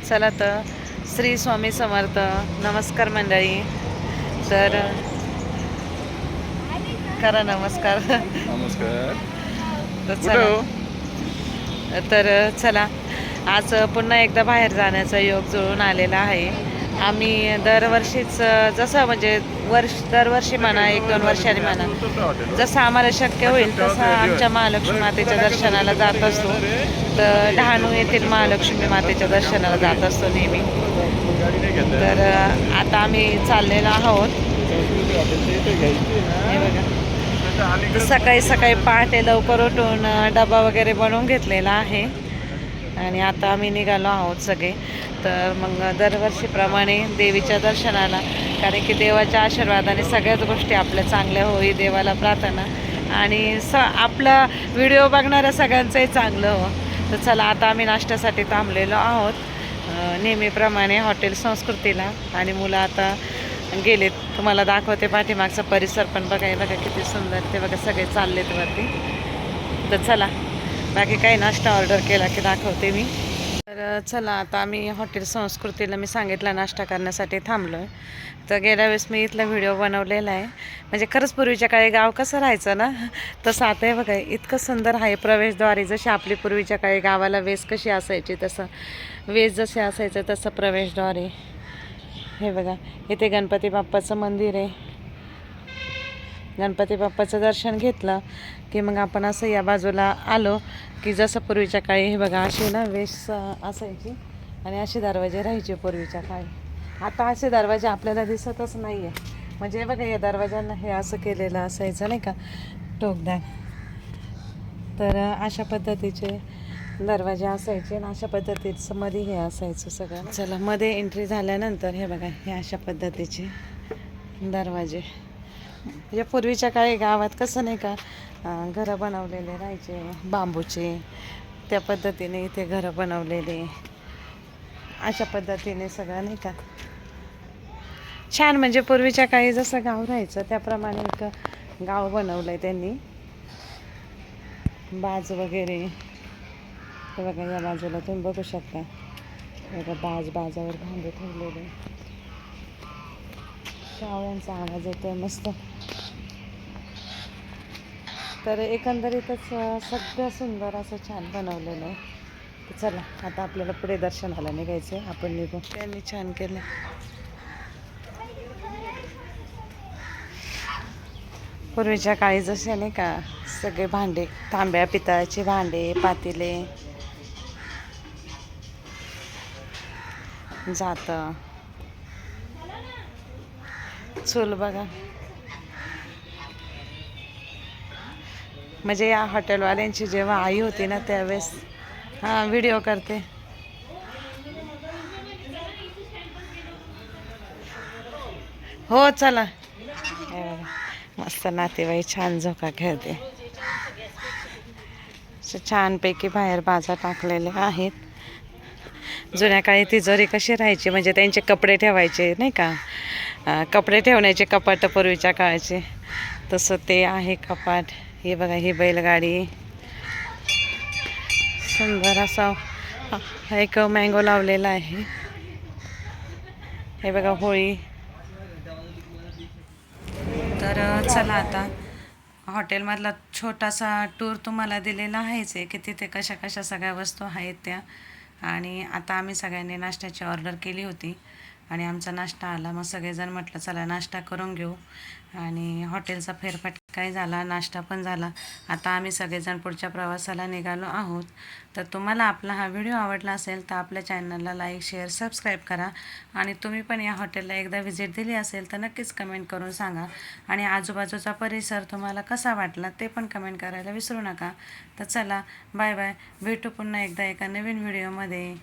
चला तर श्री स्वामी समर्थ. नमस्कार मंडळी. तर करा नमस्कार. नमस्कार. तर कुठं चला हो? तर चला आज पुन्हा एकदा बाहेर जाण्याचा योग जुळून आलेला आहे. आम्ही दरवर्षीच जसं म्हणजे दरवर्षी म्हणा 1-2 वर्षांनी म्हणा जसं आम्हाला शक्य होईल तसं आमच्या महालक्ष्मी मातेच्या दर्शनाला जात असतो. तर डहाणू येथील महालक्ष्मी मातेच्या दर्शनाला जात असतो नेहमी. तर आता आम्ही चाललेलो आहोत. हे बघा, सकाळी सकाळी पहाटे लवकर उठून डबा वगैरे बनवून घेतलेला आहे आणि आता आम्ही निघालो आहोत सगळे. तर मग दरवर्षीप्रमाणे देवीच्या दर्शनाला, कारण की देवाच्या आशीर्वादाने सगळ्याच गोष्टी आपल्या चांगल्या होई, देवाला प्रार्थना आणि आपला व्हिडिओ बघणाऱ्या सगळ्यांचंही चांगलं हो. तर चला आता आम्ही नाश्त्यासाठी थांबलेलो आहोत नेहमीप्रमाणे हॉटेल संस्कृतीला. आणि मुलं आता गेलेत. तुम्हाला दाखवते पाठीमागचा परिसर पण बघायला. बघा किती सुंदर ते. बघा सगळे चाललेत वरती. तर चला बाकी काही नाश्ता ऑर्डर केला की दाखवते मी. तर चला आता आम्ही हॉटेल संस्कृतीला मी सांगितलं नाश्ता करण्यासाठी थांबलो आहे. तर गेल्या वेळेस मी इथला व्हिडिओ बनवलेला आहे. म्हणजे खरंच पूर्वीच्या काळी गाव कसं राहायचं ना, तसं आता आहे बघा. इतकं सुंदर आहे प्रवेशद्वारी. जशी आपली पूर्वीच्या काळी गावाला वेस कशी असायची तसं वेस जसे असायचं तसं प्रवेशद्वार. हे बघा इथे गणपती बाप्पाचं मंदिर आहे. गणपती बाप्पाचं दर्शन घेतलं की मग आपण असं या बाजूला आलो की जसं पूर्वीच्या काळी हे बघा अशी ना वेस असायची आणि असे दरवाजे राहायचे पूर्वीच्या काळी. आता असे दरवाजे आपल्याला दिसतच नाही आहे. म्हणजे बघा या दरवाजांना हे असं केलेलं असायचं नाही का, टोकदार. तर अशा पद्धतीचे दरवाजे असायचे आणि अशा पद्धतीचं मध्ये हे असायचं सगळं. चला मध्ये एंट्री झाल्यानंतर हे बघा हे अशा पद्धतीचे दरवाजे. म्हणजे पूर्वीच्या काळी गावात कसं नाही का घरं बनवलेले राहायचे बांबूचे. त्या पद्धतीने इथे घरं बनवलेले अशा पद्धतीने सगळं नाही का छान. म्हणजे पूर्वीच्या काळी जसं गाव राहायचं त्याप्रमाणे एक गाव बनवलं आहे त्यांनी. बाज वगैरे हे बघा या बाजूला तुम्ही बघू शकता. बघा बाजावर भांडे ठेवलेले. शावळ्यांचा आवाज येतोय मस्त. तर एकंदरीतच सगळं सुंदर असं छान बनवलेलं आहे. तर चला आता आपल्याला पुढे दर्शनाला निघायचं आहे. आपण निघू. त्यांनी छान केलं. पूर्वीच्या काळी जसे नाही का सगळे भांडे, तांब्या पितळाचे भांडे, पातेले, जातं, चूल बघा. म्हणजे या हॉटेलवाल्यांची जेव्हा आई होती ना त्यावेळेस व्हिडिओ करते. हो चला. मस्त नातेवाईक छान झोका खेळते. छानपैकी बाहेर बाजा टाकलेले आहेत. जुन्या काळी तिजोरी कशी राहायची म्हणजे त्यांचे कपडे ठेवायचे नाही का, कपडे ठेवण्याचे कपाट पूर्वीच्या काळाचे, तसं ते आहे कपाट. हे बघा ही बैलगाडी. सुंदर असा एक मँगो लावलेला आहे. हे बघा होळी. तर चला आता हॉटेलमधला छोटासा टूर तुम्हाला दिलेला आहेच आहे की तिथे कशा कशा सगळ्या वस्तू आहेत त्या. आणि आता आम्ही सगळ्यांनी नाश्त्याची ऑर्डर केली होती आणि आमचा नाश्ता आला. मग सगळेजण म्हटलं चला नाश्ता करून घेऊ. आणि हॉटेलचा फेरफटकाही झाला, नाश्ता पण झाला. आता आम्ही सगळेजण पुढच्या प्रवासाला निघालो आहोत. तर तुम्हाला आपला हा व्हिडिओ आवडला असेल तर आपल्या चॅनलला लाईक, शेअर, सबस्क्राईब करा. आणि तुम्ही पण या हॉटेलला एकदा व्हिजिट दिली असेल तर नक्कीच कमेंट करून सांगा. आणि आजूबाजूचा परिसर तुम्हाला कसा वाटला ते पण कमेंट करायला विसरू नका. तर चला बाय बाय. भेटू पुन्हा एकदा एका नवीन व्हिडिओमध्ये.